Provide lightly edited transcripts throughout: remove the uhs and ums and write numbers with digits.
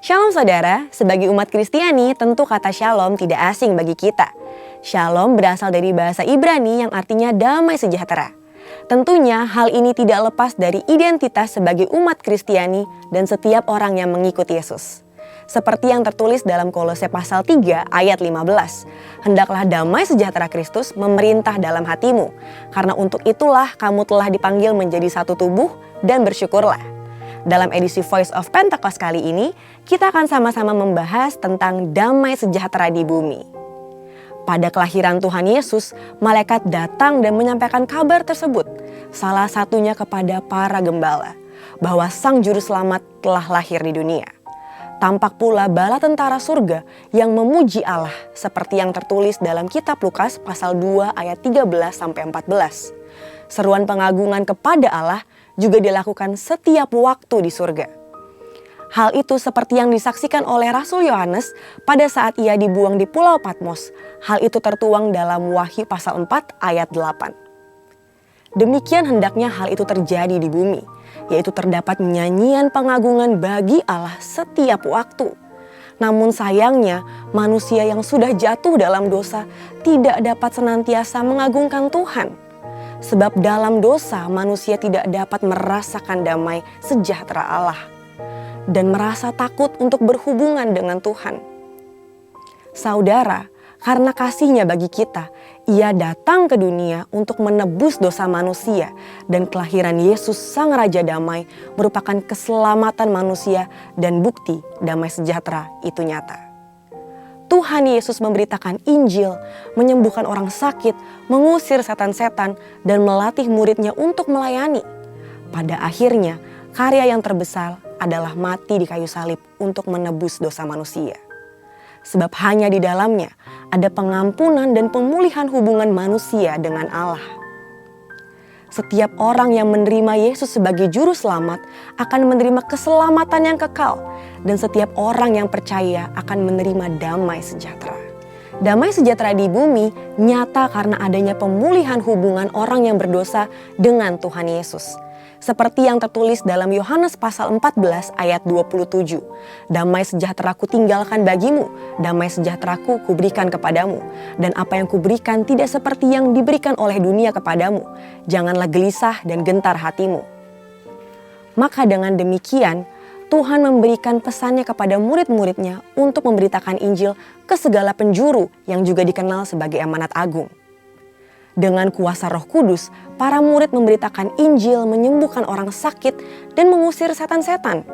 Shalom saudara, sebagai umat Kristiani tentu kata shalom tidak asing bagi kita. Shalom berasal dari bahasa Ibrani yang artinya damai sejahtera. Tentunya hal ini tidak lepas dari identitas sebagai umat Kristiani dan setiap orang yang mengikuti Yesus. Seperti yang tertulis dalam Kolose pasal 3 ayat 15. Hendaklah damai sejahtera Kristus memerintah dalam hatimu, karena untuk itulah kamu telah dipanggil menjadi satu tubuh dan bersyukurlah. Dalam edisi Voice of Pentecost kali ini, kita akan sama-sama membahas tentang damai sejahtera di bumi. Pada kelahiran Tuhan Yesus, malaikat datang dan menyampaikan kabar tersebut, salah satunya kepada para gembala, bahwa Sang Juru Selamat telah lahir di dunia. Tampak pula bala tentara surga yang memuji Allah seperti yang tertulis dalam kitab Lukas pasal 2 ayat 13-14. Seruan pengagungan kepada Allah juga dilakukan setiap waktu di surga. Hal itu seperti yang disaksikan oleh Rasul Yohanes pada saat ia dibuang di Pulau Patmos. Hal itu tertuang dalam Wahyu pasal 4 ayat 8. Demikian hendaknya hal itu terjadi di bumi, yaitu terdapat nyanyian pengagungan bagi Allah setiap waktu. Namun sayangnya manusia yang sudah jatuh dalam dosa tidak dapat senantiasa mengagungkan Tuhan. Sebab dalam dosa manusia tidak dapat merasakan damai sejahtera Allah dan merasa takut untuk berhubungan dengan Tuhan. Saudara, karena kasih-Nya bagi kita, Ia datang ke dunia untuk menebus dosa manusia, dan kelahiran Yesus Sang Raja Damai merupakan keselamatan manusia dan bukti damai sejahtera itu nyata. Tuhan Yesus memberitakan Injil, menyembuhkan orang sakit, mengusir setan-setan, dan melatih murid-Nya untuk melayani. Pada akhirnya, karya yang terbesar adalah mati di kayu salib untuk menebus dosa manusia. Sebab hanya di dalamnya ada pengampunan dan pemulihan hubungan manusia dengan Allah. Setiap orang yang menerima Yesus sebagai juru selamat akan menerima keselamatan yang kekal, dan setiap orang yang percaya akan menerima damai sejahtera. Damai sejahtera di bumi nyata karena adanya pemulihan hubungan orang yang berdosa dengan Tuhan Yesus. Seperti yang tertulis dalam Yohanes pasal 14 ayat 27. Damai sejahteraku tinggalkan bagimu, damai sejahteraku kuberikan kepadamu. Dan apa yang kuberikan tidak seperti yang diberikan oleh dunia kepadamu. Janganlah gelisah dan gentar hatimu. Maka dengan demikian, Tuhan memberikan pesannya kepada murid-murid-Nya untuk memberitakan Injil ke segala penjuru yang juga dikenal sebagai amanat agung. Dengan kuasa Roh Kudus, para murid memberitakan Injil, menyembuhkan orang sakit, dan mengusir setan-setan.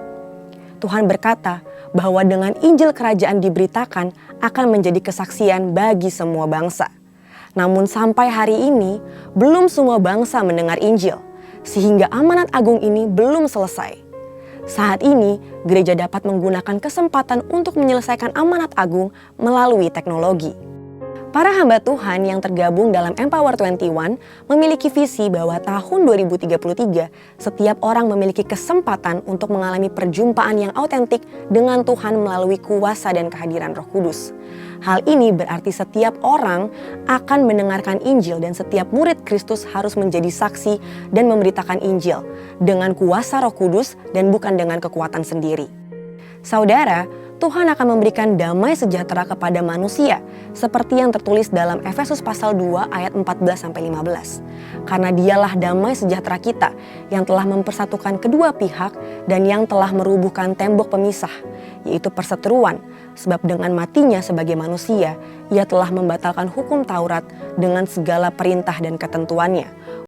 Tuhan berkata bahwa dengan Injil kerajaan diberitakan akan menjadi kesaksian bagi semua bangsa. Namun sampai hari ini, belum semua bangsa mendengar Injil, sehingga amanat agung ini belum selesai. Saat ini, gereja dapat menggunakan kesempatan untuk menyelesaikan amanat agung melalui teknologi. Para hamba Tuhan yang tergabung dalam Empower 21 memiliki visi bahwa tahun 2033 setiap orang memiliki kesempatan untuk mengalami perjumpaan yang autentik dengan Tuhan melalui kuasa dan kehadiran Roh Kudus. Hal ini berarti setiap orang akan mendengarkan Injil dan setiap murid Kristus harus menjadi saksi dan memberitakan Injil dengan kuasa Roh Kudus dan bukan dengan kekuatan sendiri. Saudara, Tuhan akan memberikan damai sejahtera kepada manusia seperti yang tertulis dalam Efesus pasal 2 ayat 14-15. Karena Dialah damai sejahtera kita yang telah mempersatukan kedua pihak dan yang telah merubuhkan tembok pemisah, yaitu perseteruan, sebab dengan matinya sebagai manusia, Ia telah membatalkan hukum Taurat dengan segala perintah dan ketentuannya,